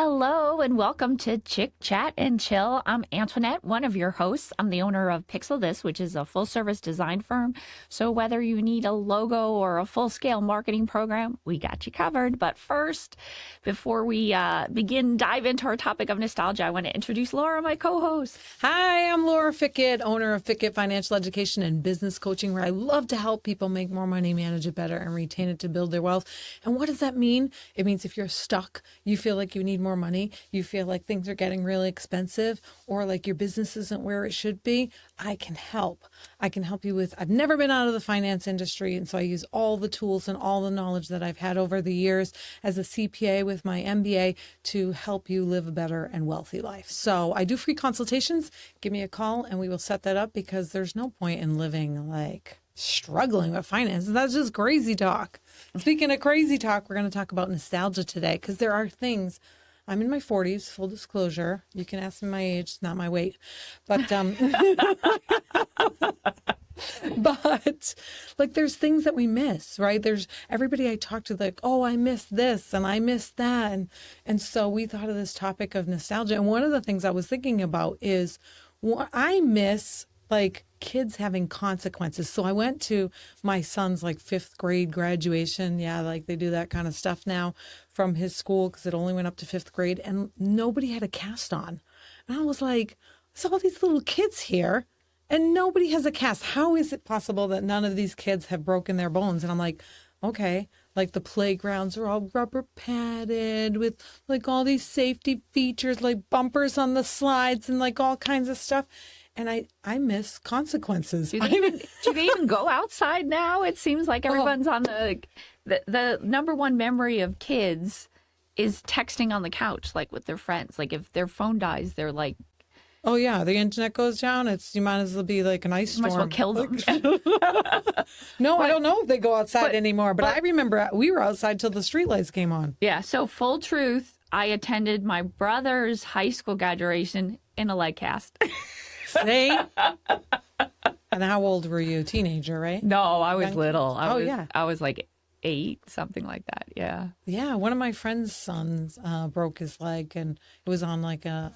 Hello and welcome to Chick Chat and Chill. I'm Antoinette, one of your hosts. I'm the owner of Pixel This, which is a full-service design firm. So whether you need a logo or a full-scale marketing program, we got you covered. But first, before we dive into our topic of nostalgia, I want to introduce Laura, my co-host. Hi, I'm Laura Fickett, owner of Fickett Financial Education and Business Coaching, where I love to help people make more money, manage it better, and retain it to build their wealth. And what does that mean? It means if you're stuck, you feel like you need more money, you feel like things are getting really expensive, or like your business isn't where it should be, I can help. I can help you with, I've never been out of the finance industry, and so I use all the tools and all the knowledge that I've had over the years as a CPA with my MBA to help you live a better and wealthy life. So I do free consultations. Give me a call and we will set that up, because there's no point in living like struggling with finances. That's just crazy talk. Speaking of crazy talk, we're going to talk about nostalgia today, because there are things. I'm in my 40s, full disclosure. You can ask me my age, it's not my weight. But but like there's things that we miss, right? There's everybody I talk to like, oh, I miss this and I miss that. And so we thought of this topic of nostalgia. And one of the things I was thinking about is I miss like kids having consequences. So I went to my son's like 5th grade graduation. Yeah, like they do that kind of stuff now from his school, because it only went up to 5th grade, and nobody had a cast on. And I was like, there's all these little kids here and nobody has a cast. How is it possible that none of these kids have broken their bones? And I'm like, okay, like the playgrounds are all rubber padded with like all these safety features, like bumpers on the slides and like all kinds of stuff. And I miss consequences. Do they even go outside now? It seems like everyone's on the number one memory of kids is texting on the couch, like with their friends. Like if their phone dies, they're like, oh yeah, the internet goes down. You might as well be like an ice storm. might as well kill them. No, I don't know if they go outside anymore. But I remember we were outside till the streetlights came on. Yeah. So full truth, I attended my brother's high school graduation in a leg cast. See? And how old were you? Teenager, right? No, I was little. Yeah. I was like 8, something like that. Yeah. Yeah. One of my friend's sons broke his leg, and it was on like a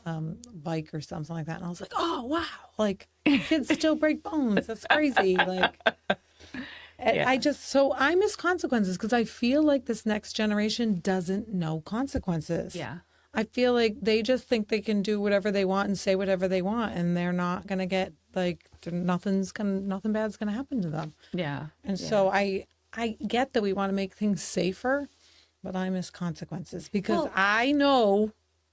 bike or something like that. And I was like, oh, wow. Like kids still break bones. That's crazy. Like, yeah. I miss consequences, because I feel like this next generation doesn't know consequences. Yeah. I feel like they just think they can do whatever they want and say whatever they want, and they're not going to get like nothing bad's going to happen to them. Yeah. And so I get that we want to make things safer, but I miss consequences, because I know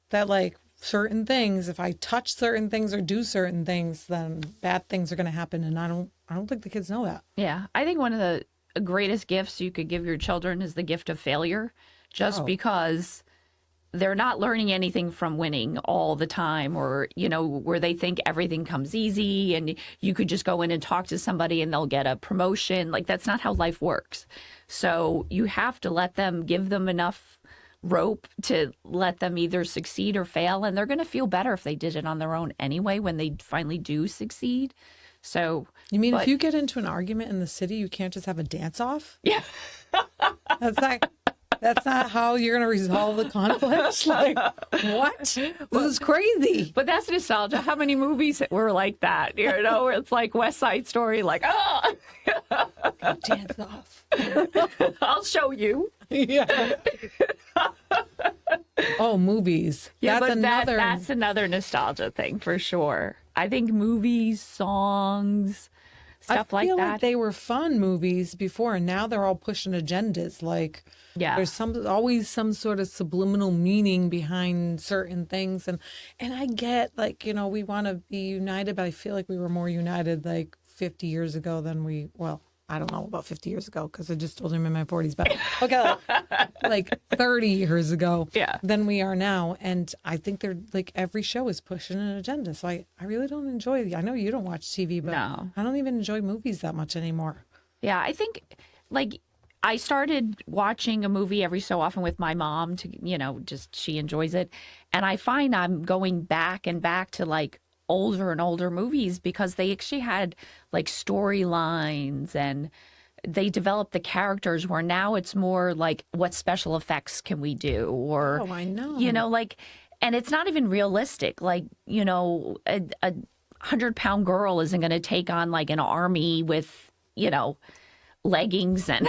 that like certain things, if I touch certain things or do certain things, then bad things are going to happen. And I don't think the kids know that. Yeah. I think one of the greatest gifts you could give your children is the gift of failure, just because they're not learning anything from winning all the time, or, you know, where they think everything comes easy and you could just go in and talk to somebody and they'll get a promotion. Like, that's not how life works. So you have to give them enough rope to let them either succeed or fail. And they're going to feel better if they did it on their own anyway, when they finally do succeed. So you mean if you get into an argument in the city, you can't just have a dance off? Yeah. That's not how you're going to resolve the conflict. Like, what? This is crazy. But that's nostalgia. How many movies were like that? You know, where it's like West Side Story, like, oh, dance off. I'll show you. Yeah. Oh, movies. Yeah, that's another nostalgia thing for sure. I think movies, songs, stuff like that. I feel like they were fun movies before, and now they're all pushing agendas. Like, there's always some sort of subliminal meaning behind certain things. And I get, like, you know, we want to be united, but I feel like we were more united like 50 years ago than I don't know about 50 years ago, because I just told him in my 40s, but okay, like 30 years ago than we are now. And I think they're like, every show is pushing an agenda. So I really don't enjoy, I know you don't watch TV, but no. I don't even enjoy movies that much anymore. Yeah, I think like I started watching a movie every so often with my mom to, you know, just she enjoys it. And I find I'm going back and back to like older and older movies, because they actually had like storylines and they developed the characters where now it's more like, what special effects can we do? Or, Oh, I know. like, and it's not even realistic. Like, a 100-pound girl isn't going to take on like an army with, leggings and.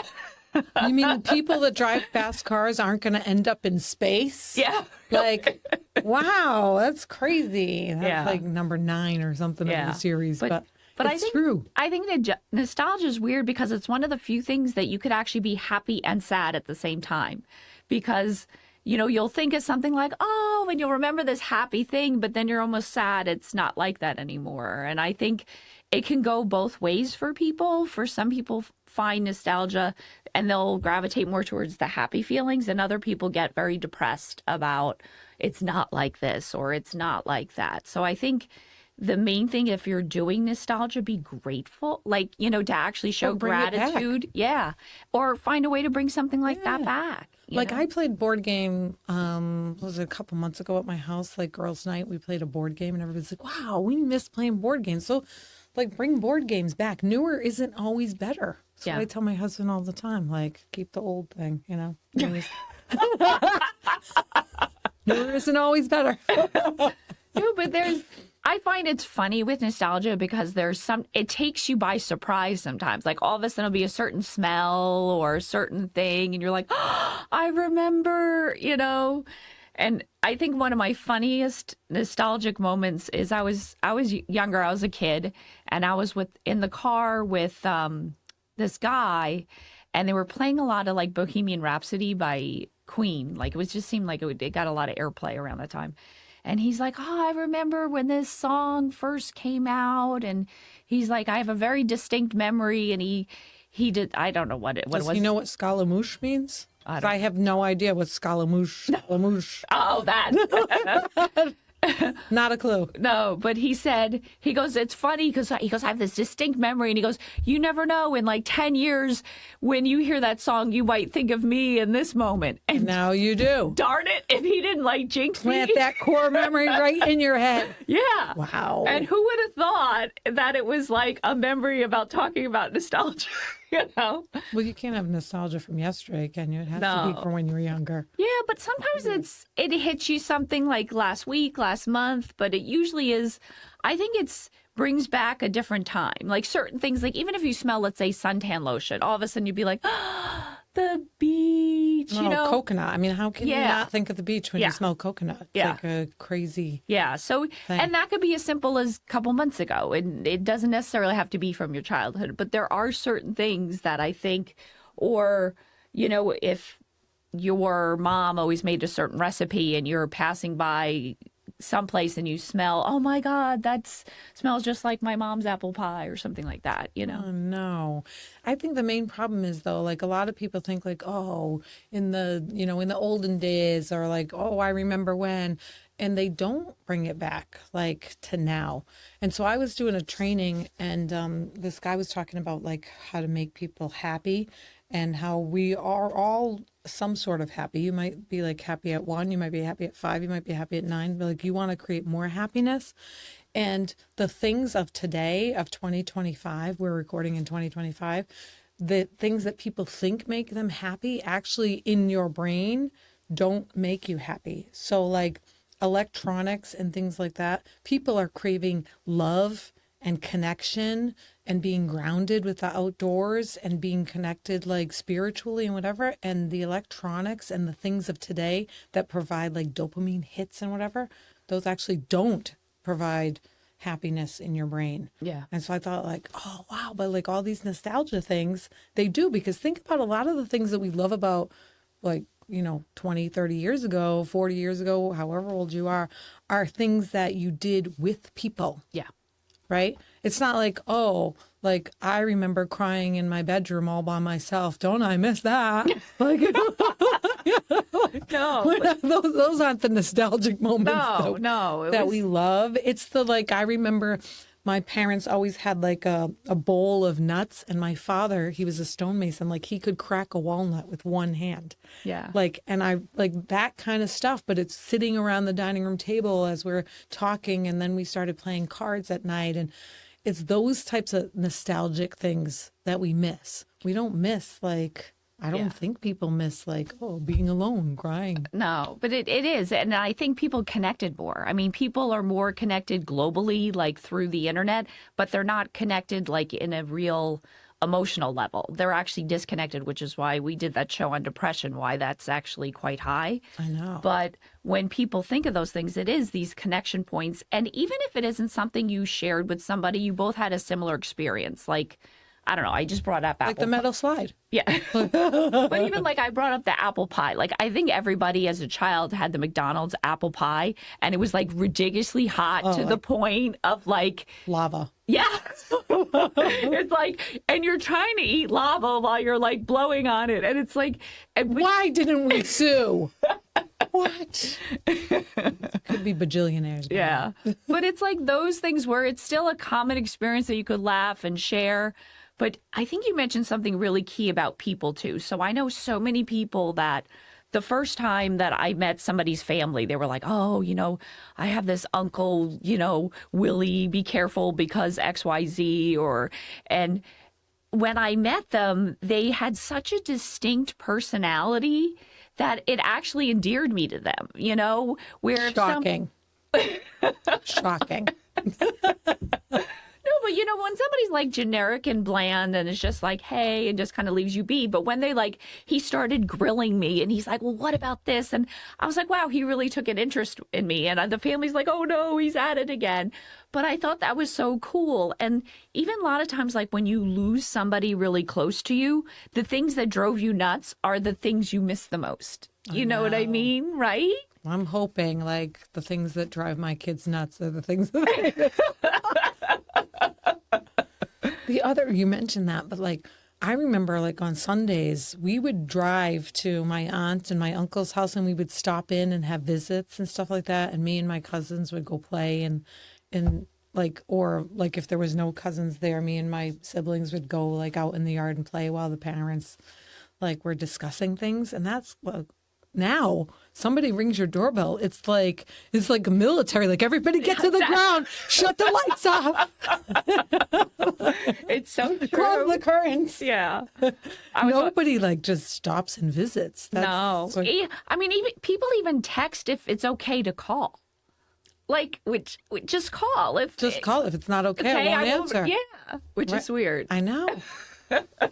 You mean the people that drive fast cars aren't going to end up in space? Yeah. Like, wow, that's crazy. That's Yeah. like number 9 or something in the series. But it's true. I think that nostalgia is weird because it's one of the few things that you could actually be happy and sad at the same time. Because, you'll think of something like, oh, and you'll remember this happy thing, but then you're almost sad it's not like that anymore. And I think it can go both ways for people. For some people find nostalgia and they'll gravitate more towards the happy feelings, and other people get very depressed about it's not like this or it's not like that. So I think the main thing, if you're doing nostalgia, be grateful, like, to actually show gratitude. Yeah. Or find a way to bring something like that back. Like I played board game, was it a couple months ago at my house, like girls' night, we played a board game and everybody's like, wow, we miss playing board games. So like bring board games back. Newer isn't always better. So I tell my husband all the time, like, keep the old thing, Newer isn't always better. No, but I find it's funny with nostalgia because it takes you by surprise sometimes. Like all of a sudden it'll be a certain smell or a certain thing and you're like, oh, I remember, And I think one of my funniest nostalgic moments is I was younger, I was a kid, and I was in the car with this guy, and they were playing a lot of like Bohemian Rhapsody by Queen. Like it just seemed like it got a lot of airplay around that time. And he's like, oh, I remember when this song first came out. And he's like, I have a very distinct memory. And he did, I don't know what it was. Does he know what Scaramouche means? I have no idea what Scaramouche. Oh, that. Not a clue. No, but he goes, it's funny because I have this distinct memory. And he goes, you never know, in like 10 years, when you hear that song, you might think of me in this moment. And now you do. Darn it, if he didn't like jinx Plant me. that core memory right in your head. Yeah. Wow. And who would have thought that it was like a memory about talking about nostalgia, Well, you can't have nostalgia from yesterday, can you? It has to be from when you were younger. Yeah, but sometimes it hits you something like last week, last month, but it usually is, I think brings back a different time. Like certain things, like even if you smell, let's say, suntan lotion, all of a sudden you'd be like, oh, the beach, coconut. I mean, how can you not think of the beach when you smell coconut? It's like a crazy So, thing. And that could be as simple as a couple months ago. And it doesn't necessarily have to be from your childhood, but there are certain things that I think, or, if your mom always made a certain recipe and you're passing by someplace and you smell, oh my God, that smells just like my mom's apple pie or something like that, Oh, no. I think the main problem is, though, like a lot of people think like, oh, in the olden days, or like, oh, I remember when, and they don't bring it back like to now. And so I was doing a training and this guy was talking about like how to make people happy and how we are all some sort of happy. You might be like happy at 1, you might be happy at 5, you might be happy at 9, but like you want to create more happiness. And the things of today, of 2025, we're recording in 2025, the things that people think make them happy actually in your brain don't make you happy. So like electronics and things like that, people are craving love and connection and being grounded with the outdoors and being connected like spiritually and whatever. And the electronics and the things of today that provide like dopamine hits and whatever, those actually don't provide happiness in your brain. Yeah. And so I thought like, oh, wow. But like all these nostalgia things, they do, because think about a lot of the things that we love about like, 20, 30 years ago, 40 years ago, however old you are things that you did with people. Yeah. Right? It's not like, oh, like I remember crying in my bedroom all by myself. Don't I miss that? Like, no, those aren't the nostalgic moments. That we love. It's the like I remember. My parents always had like a bowl of nuts, and my father, he was a stonemason, like he could crack a walnut with one hand. Yeah. Like, and I like that kind of stuff, but it's sitting around the dining room table as we're talking, and then we started playing cards at night, and it's those types of nostalgic things that we miss. we don't miss like, I don't think people miss like, oh, being alone, crying. No, but it is. And I think people connected more. I mean, people are more connected globally, like through the internet, but they're not connected like in a real emotional level. They're actually disconnected, which is why we did that show on depression, why that's actually quite high. I know. But when people think of those things, it is these connection points. And even if it isn't something you shared with somebody, you both had a similar experience. Like, I don't know, I just brought up Like the metal slide. Yeah. But even like I brought up the apple pie. Like I think everybody as a child had the McDonald's apple pie and it was like ridiculously hot to the point of like lava. Yeah. It's like, and you're trying to eat lava while you're like blowing on it. And it's like, why didn't we sue? What? Could be bajillionaires. Yeah. But it's like those things where it's still a common experience that you could laugh and share. But I think you mentioned something really key about people too. So I know so many people that the first time that I met somebody's family, they were like, oh, you know, I have this uncle, you know, Willie, be careful because XYZ and when I met them, they had such a distinct personality that it actually endeared me to them, you know, where shocking. Shocking. No, but you know, when somebody's like generic and bland and it's just like, hey, and just kind of leaves you be. But when he started grilling me and he's like, well, what about this? And I was like, wow, he really took an interest in me. And the family's like, oh no, he's at it again. But I thought that was so cool. And even a lot of times, like when you lose somebody really close to you, the things that drove you nuts are the things you miss the most. You know what I mean? Right? I'm hoping like the things that drive my kids nuts are the things that I miss. You mentioned that, but like, I remember like on Sundays, we would drive to my aunt and my uncle's house and we would stop in and have visits and stuff like that. And me and my cousins would go play and like, or like if there was no cousins there, me and my siblings would go like out in the yard and play while the parents like were discussing things. And that's what now somebody rings your doorbell. It's like a military, like everybody get to the ground, shut the lights off. It's so true. Close the curtains. Yeah. Nobody like just stops and visits. No. I mean, even people even text if it's okay to call. Like, which just call. Just call. If it's not okay, I won't answer. Yeah, which is weird. I know.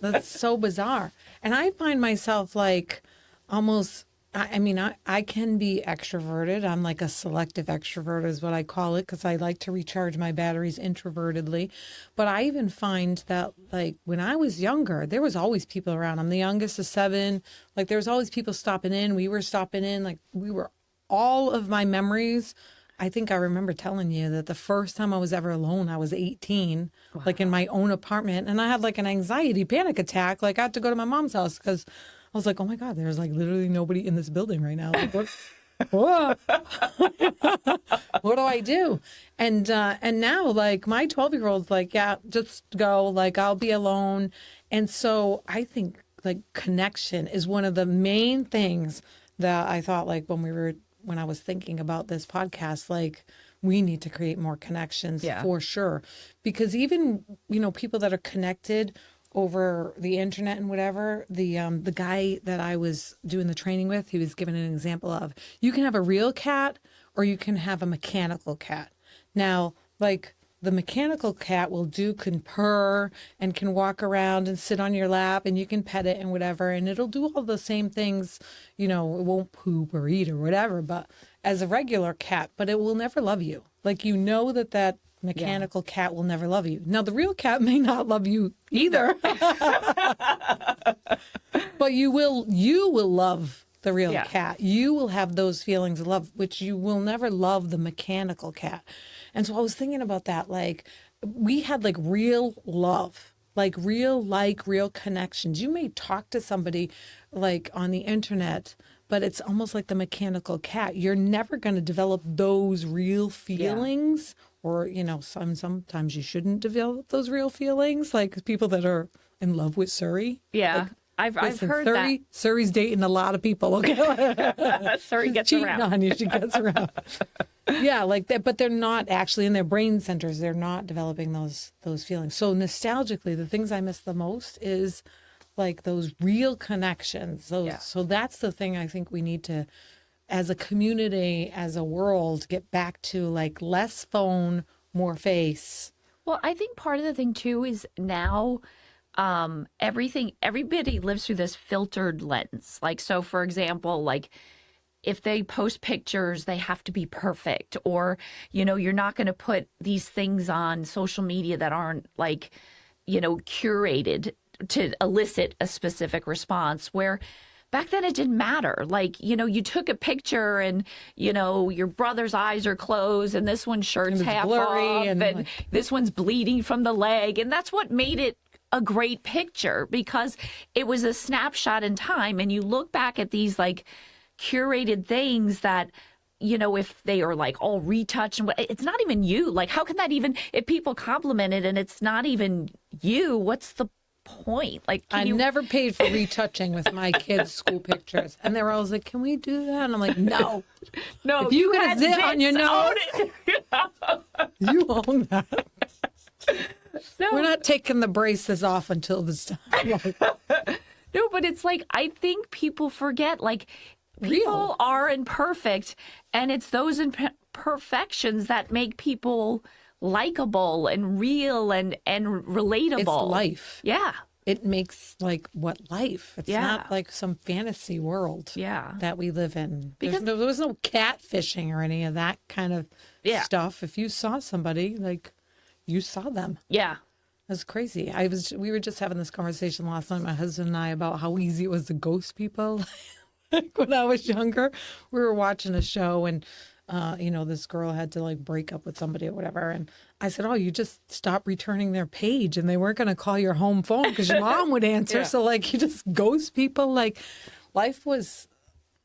That's so bizarre. And I find myself like almost... I mean, I can be extroverted. I'm like a selective extrovert is what I call it because I like to recharge my batteries introvertedly. But I even find that like when I was younger, there was always people around. I'm the youngest of 7. Like there was always people stopping in. We were stopping in. Like all of my memories. I think I remember telling you that the first time I was ever alone, I was 18, like in my own apartment. And I had like an anxiety panic attack. Like I had to go to my mom's house because I was like, oh my God, there's like literally nobody in this building right now. Like, what do I do? And now like my 12-year-old's like, yeah, just go, like I'll be alone. And so I think like connection is one of the main things that I thought like when I was thinking about this podcast, like we need to create more connections for sure. Because even, you know, people that are connected over the internet and whatever, the guy that I was doing the training with, he was giving an example of you can have a real cat or you can have a mechanical cat. Now, like the mechanical cat can purr and can walk around and sit on your lap and you can pet it and whatever, and it'll do all the same things, you know, it won't poop or eat or whatever, but as a regular cat, but it will never love you. Like, you know that mechanical cat will never love you. Now, the real cat may not love you either. But you will love the real cat. You will have those feelings of love, which you will never love the mechanical cat. And so I was thinking about that. Like, we had like real love, like real connections. You may talk to somebody like on the internet, but it's almost like the mechanical cat. You're never going to develop those real feelings. Or, you know, sometimes you shouldn't develop those real feelings, like people that are in love with Surrey. Yeah, like, I've heard that. Surrey's dating a lot of people. Okay, Surrey gets cheating around. on you. She gets around. Yeah, like that, but they're not actually in their brain centers. They're not developing those feelings. So nostalgically, the things I miss the most is like those real connections. So that's the thing I think we need to, as a community, as a world, get back to, like, less phone, more face. Well, I think part of the thing too is now everybody lives through this filtered lens. Like, so for example, like if they post pictures, they have to be perfect, or, you're not going to put these things on social media that aren't, like, curated to elicit a specific response, where back then it didn't matter. Like, you took a picture and, your brother's eyes are closed and this one's shirt's half blurry off and like... this one's bleeding from the leg. And that's what made it a great picture, because it was a snapshot in time. And you look back at these like curated things that, if they are like all retouched, and it's not even you. Like, how can that even, if people compliment it and it's not even you, what's the point? Like, I never paid for retouching with my kids' school pictures, and they were always like, "Can we do that?" And I'm like, "No, no. If you got a zit on your nose, you own that. No. We're not taking the braces off until this time." No, but it's like, I think people forget, like, people are imperfect, and it's those imperfections that make people likable and real and relatable. It's life. Yeah. It makes, like, what life? It's not like some fantasy world that we live in. Because there was no catfishing or any of that kind of stuff. If you saw somebody, like, you saw them. Yeah. That's crazy. We were just having this conversation last night, my husband and I, about how easy it was to ghost people. Like, when I was younger, we were watching a show and this girl had to, like, break up with somebody or whatever. And I said, "Oh, you just stop returning their page and they weren't going to call your home phone because your mom would answer." So, like, you just ghost people. Like, life was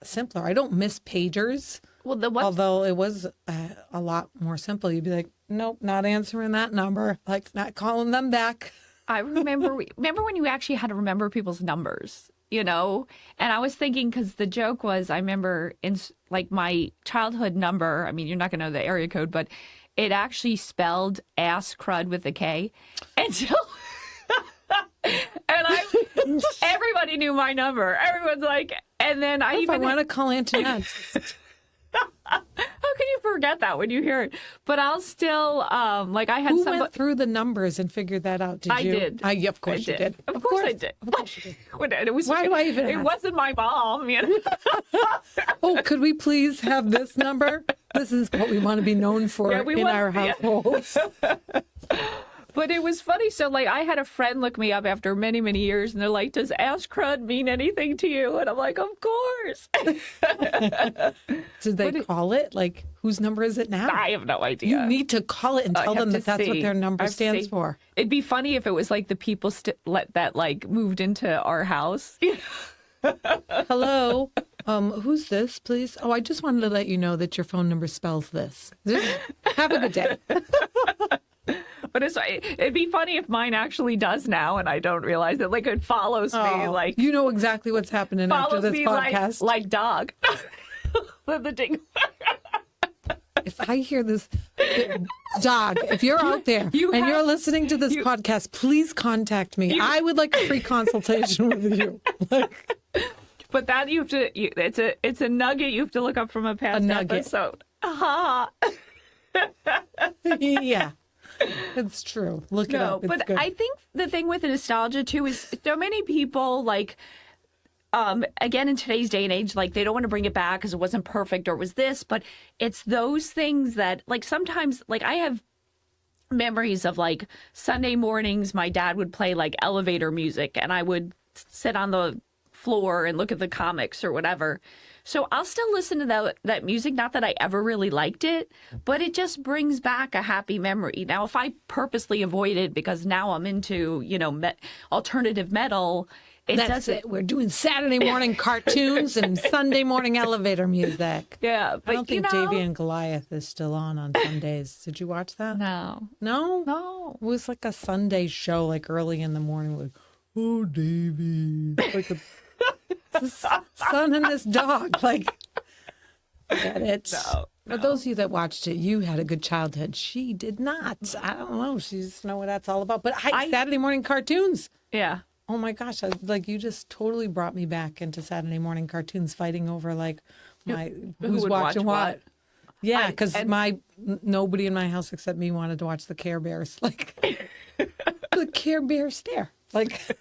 simpler. I don't miss pagers. Well, although it was a lot more simple. You'd be like, "Nope, not answering that number. Like, not calling them back." I remember when you actually had to remember people's numbers. And I was thinking, because the joke was, I remember in like my childhood number, I mean, you're not going to know the area code, but it actually spelled ass crud with a K. And so, everybody knew my number. Everyone's like, and then I want to call Antoinette. How can you forget that when you hear it? But I'll still, like, I had Who went through the numbers and figured that out? Did you? I did. Of course you did. Of course I did. Of course you did. It was, why do I even ask? It wasn't my mom. Oh, could we please have this number? This is what we want to be known for in our household. But it was funny. So, like, I had a friend look me up after many, many years, and they're like, "Does ass crud mean anything to you?" And I'm like, "Of course." Did they call it? Like, whose number is it now? I have no idea. You need to call it and tell them that that's what their number stands for. It'd be funny if it was like the people that like moved into our house. Hello. Who's this, please? Oh, I just wanted to let you know that your phone number spells this. Have a good day. But it'd be funny if mine actually does now, and I don't realize it. Like, it follows me. Like, you know exactly what's happening after this podcast. Like dog. The ding. If I hear this, dog, if you're out there you're listening to this podcast, please contact me. I would like a free consultation with you. But that you have to. It's a nugget you have to look up from a past episode. Yeah. It's true. Look it up. It's but good. I think the thing with the nostalgia too is so many people, like, again, in today's day and age, like, they don't want to bring it back because it wasn't perfect or it was this, but it's those things that, like, sometimes, like, I have memories of, like, Sunday mornings, my dad would play, like, elevator music, and I would sit on the floor and look at the comics or whatever. So I'll still listen to that music. Not that I ever really liked it, but it just brings back a happy memory. Now, if I purposely avoid it because now I'm into, alternative metal, That's it. We're doing Saturday morning cartoons and Sunday morning elevator music. Yeah, but I don't think Davy and Goliath is still on Sundays. Did you watch that? No. No? It was like a Sunday show, like early in the morning. Like, "Oh, Davy." Like this son and this dog. Like, forget it. No. For those of you that watched it, you had a good childhood. She did not. I don't know. She doesn't know what that's all about. But Saturday morning cartoons. Yeah. Oh my gosh, you just totally brought me back into Saturday morning cartoons fighting over like who's would watching watch what. Yeah, because nobody in my house except me wanted to watch the Care Bears. Like the Care Bears there. Like,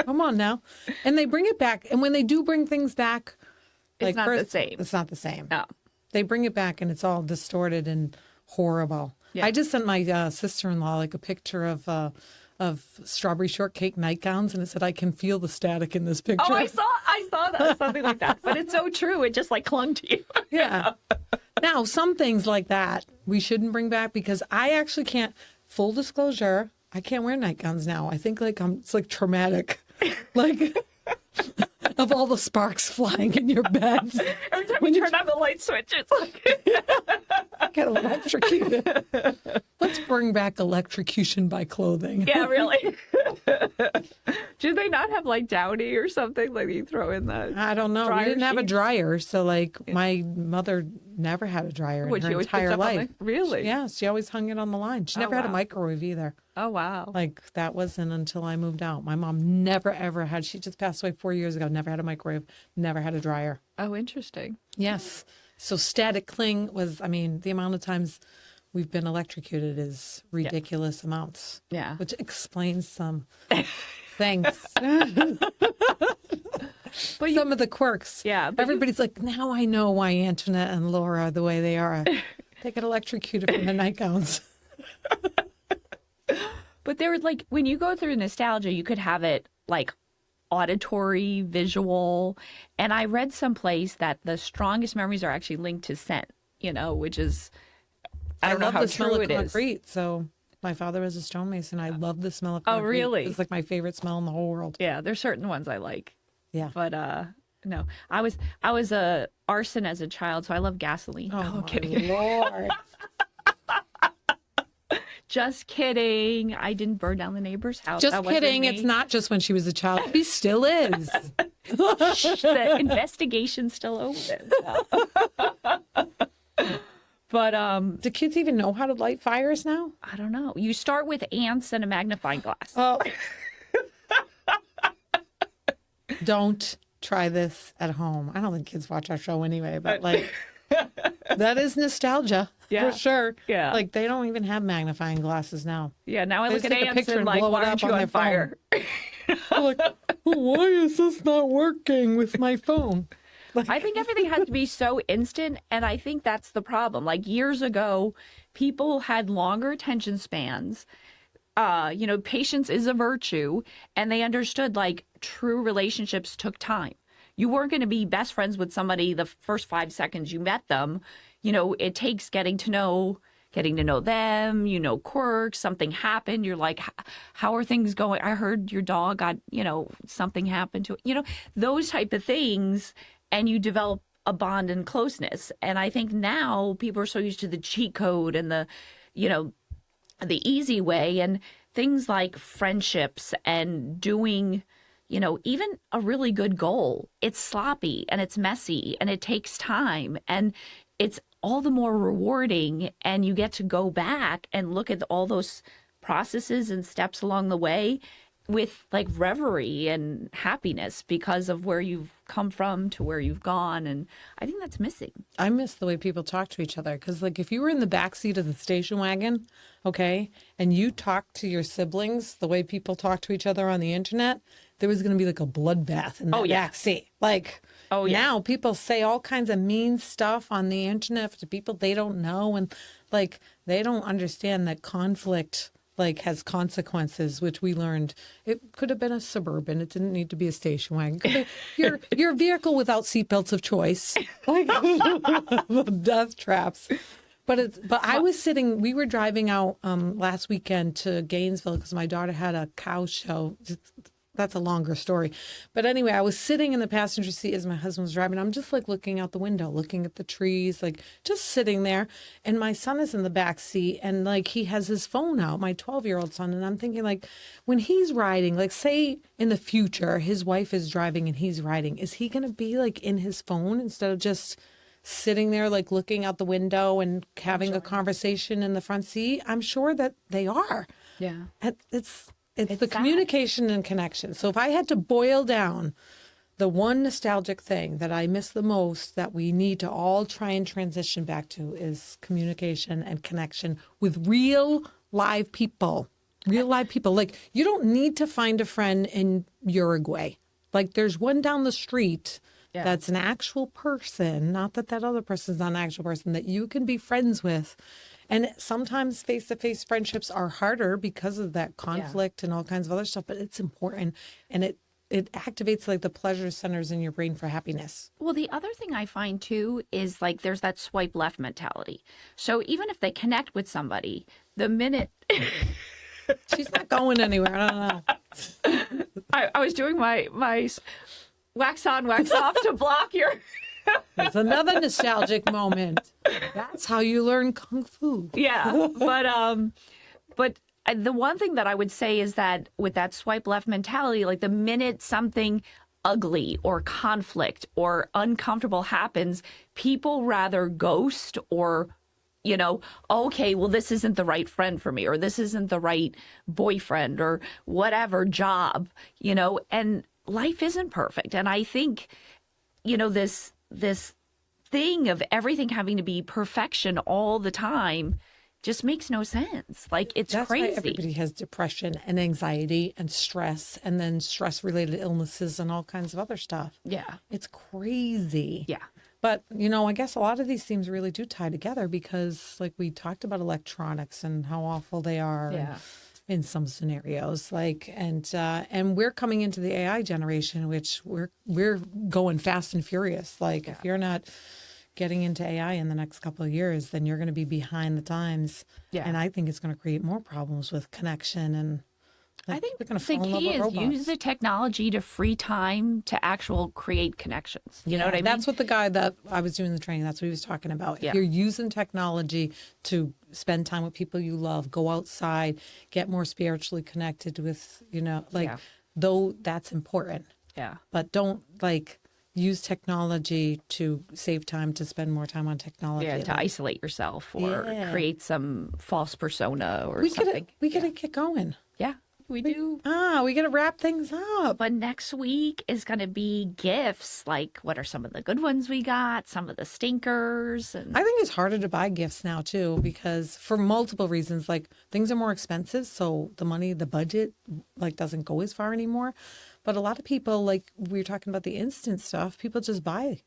come on now. And they bring it back. And when they do bring things back, It's not the same. It's not the same. No. They bring it back and it's all distorted and horrible. Yeah. I just sent my sister-in-law like a picture of strawberry shortcake nightgowns, and it said, "I can feel the static in this picture." Oh, I saw that, something like that. But it's so true. It just like clung to you. Yeah. Now, some things like that we shouldn't bring back because I actually can't. Full disclosure, I can't wear nightgowns now. I think it's like traumatic, like of all the sparks flying in your bed. Every time you turn on the light switch, it's like get electrocuted. Let's bring back electrocution by clothing. Yeah, really. Do they not have like Downy or something like you throw in the? I don't know. We didn't have a dryer, so my mother never had a dryer in her entire life. Really? Yeah, she always hung it on the line. She never had a microwave either. Oh wow! Like that wasn't until I moved out. My mom never ever had. She just passed away 4 years ago. Never had a microwave. Never had a dryer. Oh, interesting. Yes. So static cling was. I mean, the amount of times we've been electrocuted is ridiculous amounts. Yeah. Which explains some things. But some of the quirks. Yeah. Everybody's like, now I know why Antoinette and Laura are the way they are. They get electrocuted from the nightgowns. But there was like, when you go through nostalgia, you could have it like auditory, visual. And I read someplace that the strongest memories are actually linked to scent, which is, I don't know how the smell true of it is. concrete. So my father was a stonemason. I love the smell of concrete. Oh, really? It's like my favorite smell in the whole world. Yeah, there's certain ones I like. Yeah. But no, I was a arson as a child, so I love gasoline. Oh, I'm my kidding. Lord. Just kidding. I didn't burn down the neighbor's house. Just That wasn't kidding. me. It's not just when she was a child. She still is. The investigation's still open. But Do kids even know how to light fires now? I don't know. You start with ants and a magnifying glass. Oh. Don't try this at home. I don't think kids watch our show anyway, but like that is nostalgia for sure. Yeah. Like they don't even have magnifying glasses now. Yeah, now I They look just at take a ants picture and and like, blow it why up aren't you on on their fire? Like, why is this not working with my phone? I think everything has to be so instant, and I think that's the problem. Like years ago, people had longer attention spans. Patience is a virtue, and they understood like true relationships took time. You weren't going to be best friends with somebody the first 5 seconds you met them. It takes getting to know them, quirks, something happened. You're like, how are things going? I heard your dog got, something happened to it, those type of things. And you develop a bond and closeness. And I think now people are so used to the cheat code and the easy way, and things like friendships and doing, even a really good goal. It's sloppy and it's messy and it takes time, and it's all the more rewarding. And you get to go back and look at all those processes and steps along the way with like reverie and happiness because of where you've come from to where you've gone. And I think that's missing. I miss the way people talk to each other. Because like if you were in the backseat of the station wagon, okay, and you talked to your siblings the way people talk to each other on the internet, there was going to be like a bloodbath in that backseat. Like now people say all kinds of mean stuff on the internet to people they don't know. And like they don't understand that conflict like has consequences, which we learned. It could have been a Suburban. It didn't need to be a station wagon. It could be your vehicle without seatbelts of choice, like death traps. But I was sitting. We were driving out last weekend to Gainesville because my daughter had a cow show. That's a longer story. But anyway, I was sitting in the passenger seat as my husband was driving. I'm just like looking out the window, looking at the trees, like just sitting there. And my son is in the back seat and like he has his phone out, my 12-year-old son. And I'm thinking like when he's riding, like say in the future, his wife is driving and he's riding, is he going to be like in his phone instead of just sitting there like looking out the window and having a conversation in the front seat? I'm sure that they are. Yeah. It's the sad. communication and connection. So if I had to boil down the one nostalgic thing that I miss the most that we need to all try and transition back to is communication and connection with real live people. Real live people. Like, you don't need to find a friend in Uruguay. Like, there's one down the street that's an actual person, not that that other person's not an actual person, that you can be friends with. And sometimes face-to-face friendships are harder because of that conflict and all kinds of other stuff, but it's important. And it activates like the pleasure centers in your brain for happiness. Well, the other thing I find too is like there's that swipe left mentality. So even if they connect with somebody, the minute She's not going anywhere. I don't know. I was doing my wax on, wax off to block your. It's another nostalgic moment. That's how you learn Kung Fu. Yeah, but the one thing that I would say is that with that swipe left mentality, like the minute something ugly or conflict or uncomfortable happens, people rather ghost or, okay, well, this isn't the right friend for me, or this isn't the right boyfriend or whatever job, and life isn't perfect. And I think, this thing of everything having to be perfection all the time just makes no sense. Like, it's That's crazy. why everybody has depression and anxiety and stress, and then stress-related illnesses and all kinds of other stuff. Yeah. It's crazy. Yeah. But, I guess a lot of these themes really do tie together because, like, we talked about electronics and how awful they are in some scenarios. And we're coming into the AI generation, which we're going fast and furious. Like, if you're not getting into AI in the next couple of years, then you're going to be behind the times. Yeah. And I think it's going to create more problems with connection. And I think we're going to the fall in love key with is robots. use the technology to free time to create connections. You know what I mean? That's what the guy that I was doing the training, that's what he was talking about. If you're using technology to spend time with people you love, go outside, get more spiritually connected with, though that's important. Yeah. But don't use technology to save time to spend more time on technology. Yeah, to isolate yourself or create some false persona or something. We gotta get going. Yeah, we do. We gotta wrap things up. But next week is going to be gifts. Like, what are some of the good ones we got? Some of the stinkers. And I think it's harder to buy gifts now too, because for multiple reasons, like things are more expensive. So the budget doesn't go as far anymore. But a lot of people, like we were talking about the instant stuff, people just buy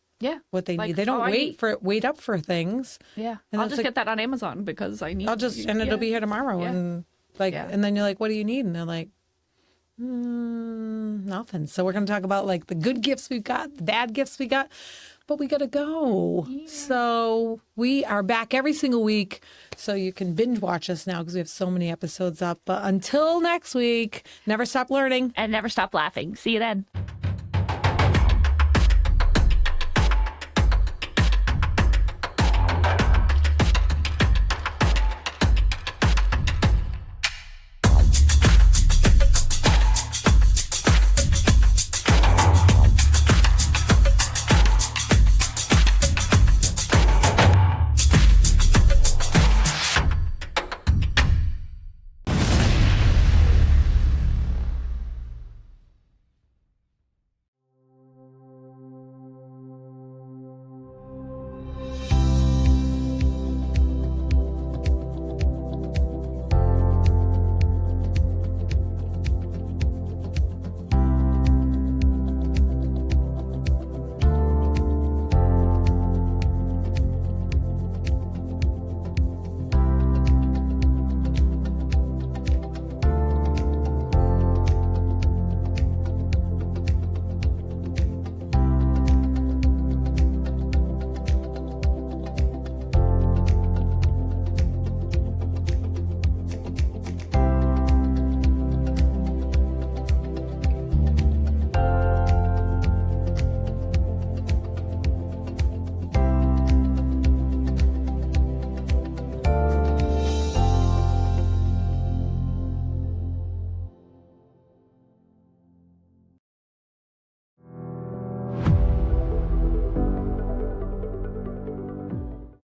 what they need. They don't wait up for things. Yeah. And I'll just get that on Amazon because I need it'll be here tomorrow. Yeah. And and then you're like, what do you need? And they're like, nothing. So we're going to talk about the good gifts we've got, the bad gifts we got, but we got to go. Yeah. So we are back every single week. So you can binge watch us now because we have so many episodes up. But until next week, never stop learning and never stop laughing. See you then.